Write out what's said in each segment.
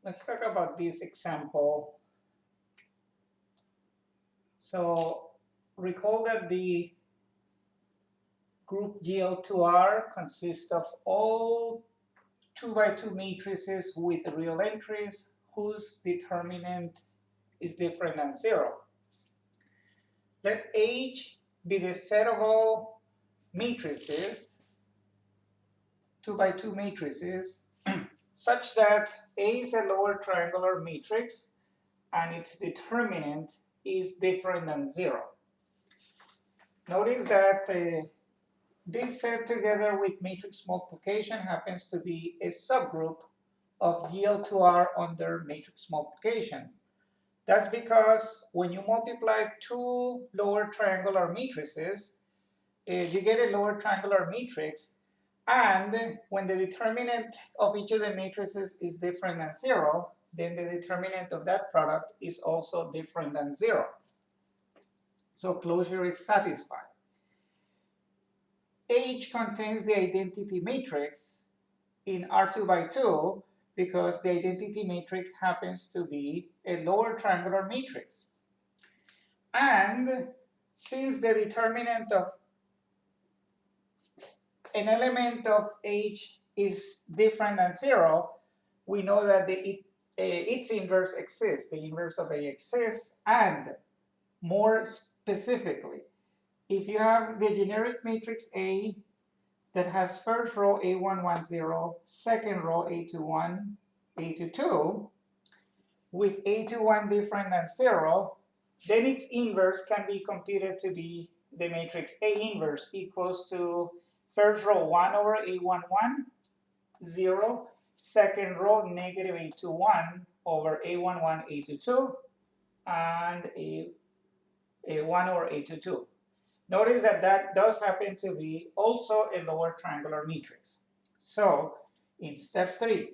Let's talk about this example. So recall that the group GL2R consists of all 2 by 2 matrices with real entries whose determinant is different than 0. Let H be the set of all matrices, 2 by 2 matrices, such that A is a lower triangular matrix and its determinant is different than 0. Notice that this set together with matrix multiplication happens to be a subgroup of GL2R under matrix multiplication. That's because when you multiply two lower triangular matrices, you get a lower triangular matrix, and when the determinant of each of the matrices is different than 0, then the determinant of that product is also different than 0. So closure is satisfied. H contains the identity matrix in R2 by 2 because the identity matrix happens to be a lower triangular matrix. And since the determinant of an element of H is different than 0, we know that its inverse exists. The inverse of A exists, and more specifically, if you have the generic matrix A that has first row A110, second row A21, A22, with A21 different than 0, then its inverse can be computed to be the matrix A inverse equals to first row 1 over A11, 0, second row negative A21 over A11, A22, and a 1 over A22. Notice that that does happen to be also a lower triangular matrix. So in step 3,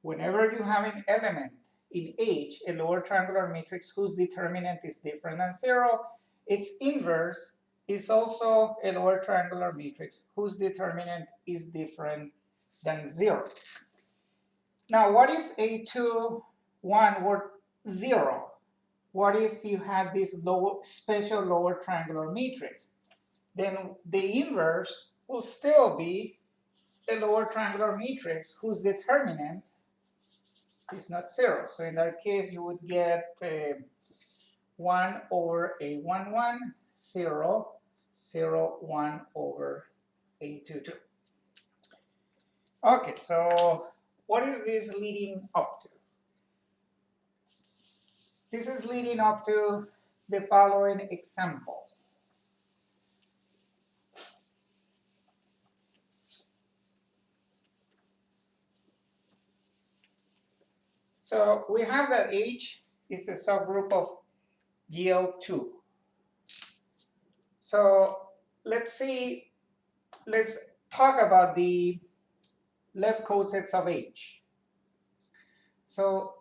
whenever you have an element in H, a lower triangular matrix whose determinant is different than 0, its inverse is also a lower triangular matrix whose determinant is different than 0. Now, what if A2, 1 were 0? What if you had this special lower triangular matrix? Then the inverse will still be a lower triangular matrix whose determinant is not 0. So in that case, you would get 1 over A11, 0, 0, 1 over A22. Okay, so what is this leading up to? This is leading up to the following example. So we have that H is a subgroup of GL2. So let's talk about the left cosets of H. So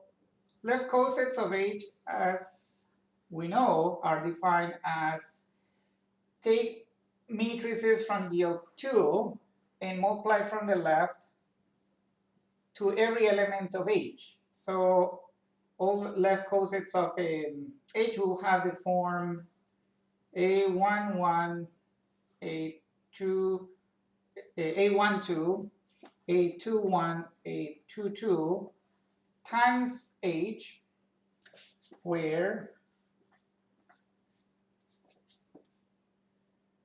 left cosets of H, as we know, are defined as take matrices from GL2 and multiply from the left to every element of H. So all left cosets of H will have the form A11, A2, A12, A21, A22 times H, where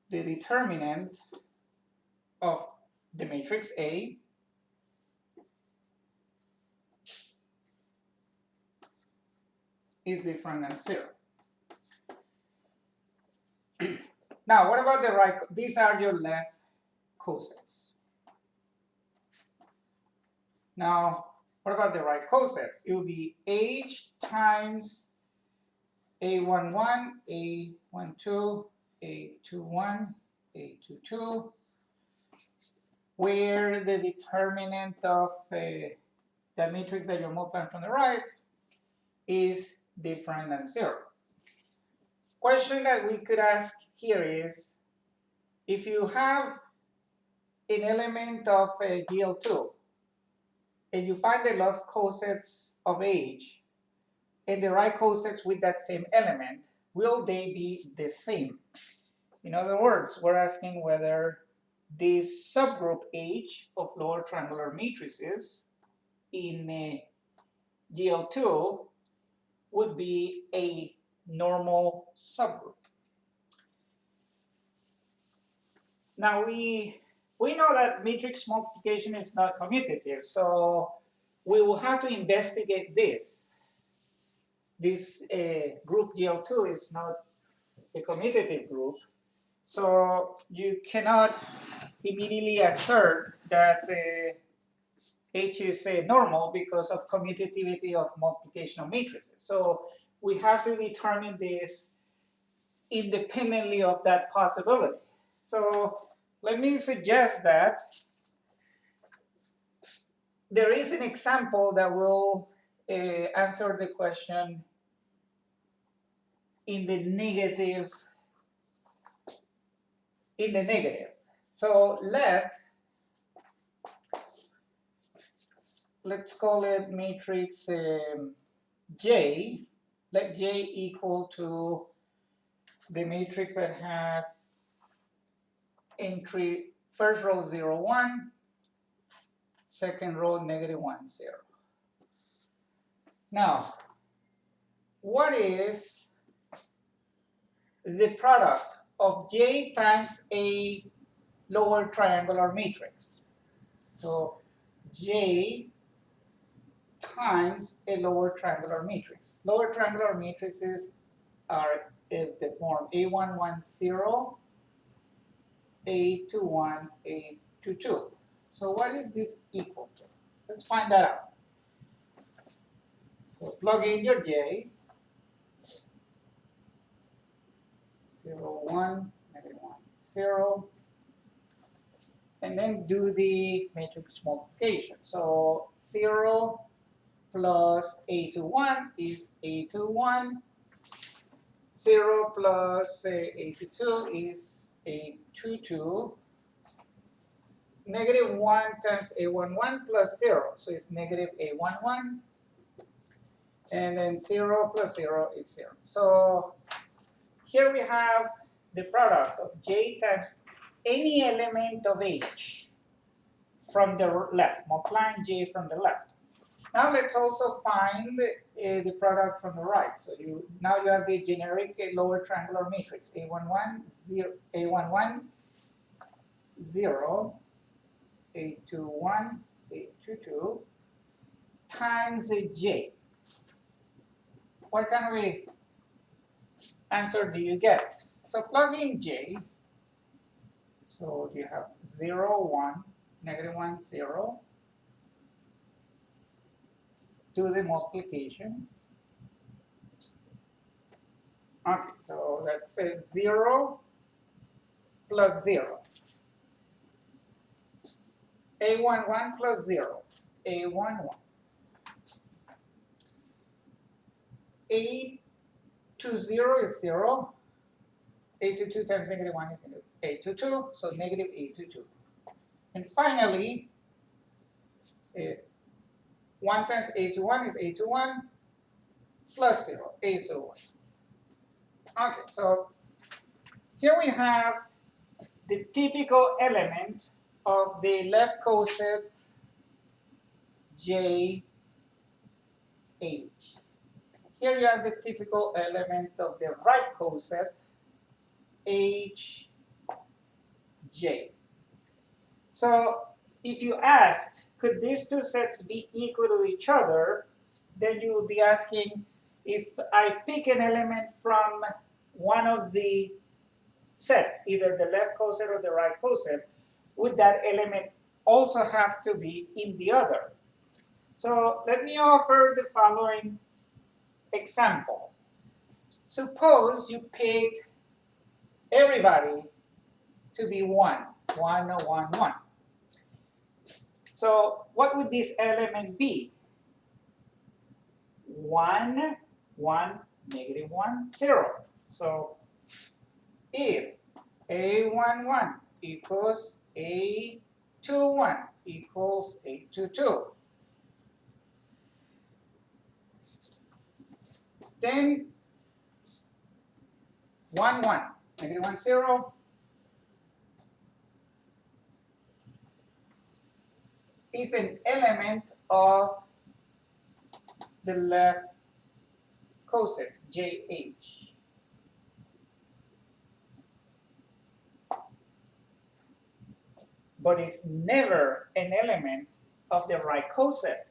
the determinant of the matrix A is different than 0. Now, what about the right? These are your left cosets. Now, what about the right cosets? It will be H times A11, A12, A21, A22, where the determinant of the matrix that you're multiplying from the right is different than 0. Question that we could ask here is, if you have an element of GL2 and you find the left cosets of H and the right cosets with that same element, will they be the same? In other words, we're asking whether this subgroup H of lower triangular matrices in GL2 would be a normal subgroup. Now we know that matrix multiplication is not commutative, so we will have to investigate this. This group GL2 is not a commutative group, so you cannot immediately assert that H is normal because of commutativity of multiplication of matrices. So we have to determine this independently of that possibility. So let me suggest that there is an example that will answer the question in the negative. So let's call it matrix J. Let J equal to the matrix that has entry first row 0, 1, second row negative 1, 0. Now, what is the product of J times a lower triangular matrix? So J times a lower triangular matrix. Lower triangular matrices are of the form A110, A21, A22. So what is this equal to? Let's find that out. So plug in your J, 0, 1, negative 1, 0, and then do the matrix multiplication. So 0 plus A21 is A21, 0 plus A22 is A22, negative 1 times A11 plus 0, so it's negative A11, and then 0 plus 0 is 0. So here we have the product of J times any element of H from the left, multiplying J from the left. Now let's also find the product from the right. So now you have the generic lower triangular matrix A11, 0, A11, 0, A21, A22 times a J. What kind of a answer do you get? So plug in J. So you have 0, 1, negative 1, 0. Do the multiplication. Okay, so that's 0 plus 0. A11 plus 0. A11. A20 is 0. A22 times negative 1 is A22, so negative A22. And finally, 1 times A21 is A21 plus 0, A21. Okay, so here we have the typical element of the left coset JH. Here you have the typical element of the right coset HJ. So if you asked, could these two sets be equal to each other, then you would be asking, if I pick an element from one of the sets, either the left coset or the right coset, would that element also have to be in the other? So let me offer the following example. Suppose you picked everybody to be 1, 1, 1, 1. So what would this element be? 1, 1, negative 1, 0. So if A11 equals A21 equals A22, Then 1, 1, negative 1, 0 is an element of the left coset, JH. But it's never an element of the right coset,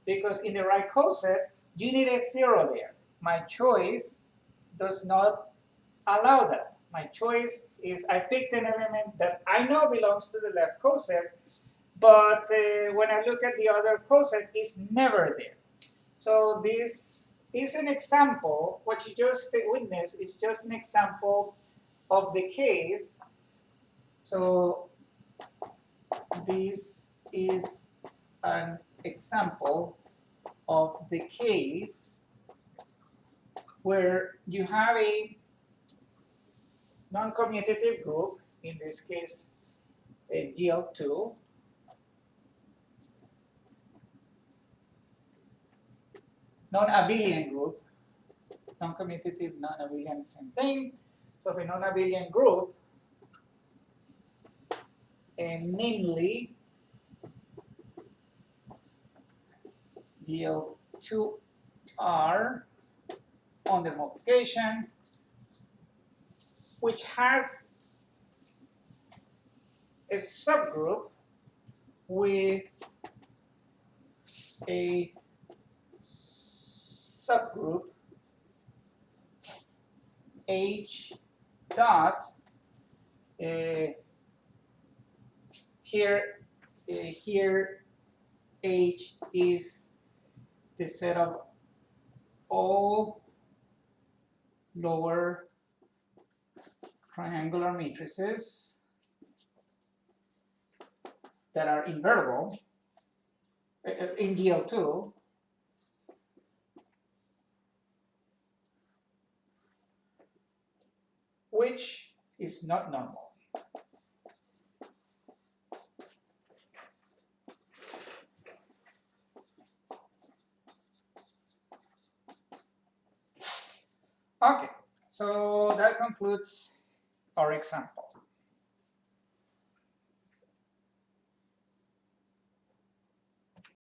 because in the right coset, you need a 0 there. My choice does not allow that. My choice is I picked an element that I know belongs to the left coset, but when I look at the other coset, it's never there. So this is an example. What you just witnessed is just an example of the case. So this is an example of the case where you have a non-commutative group, in this case a GL2, non-Abelian group, non-commutative, non-Abelian, same thing. So for a non-Abelian group, and namely GL2R on the multiplication, which has a subgroup with a subgroup H dot here H is the set of all lower triangular matrices that are invertible in GL2, which is not normal. Okay, so that concludes our example.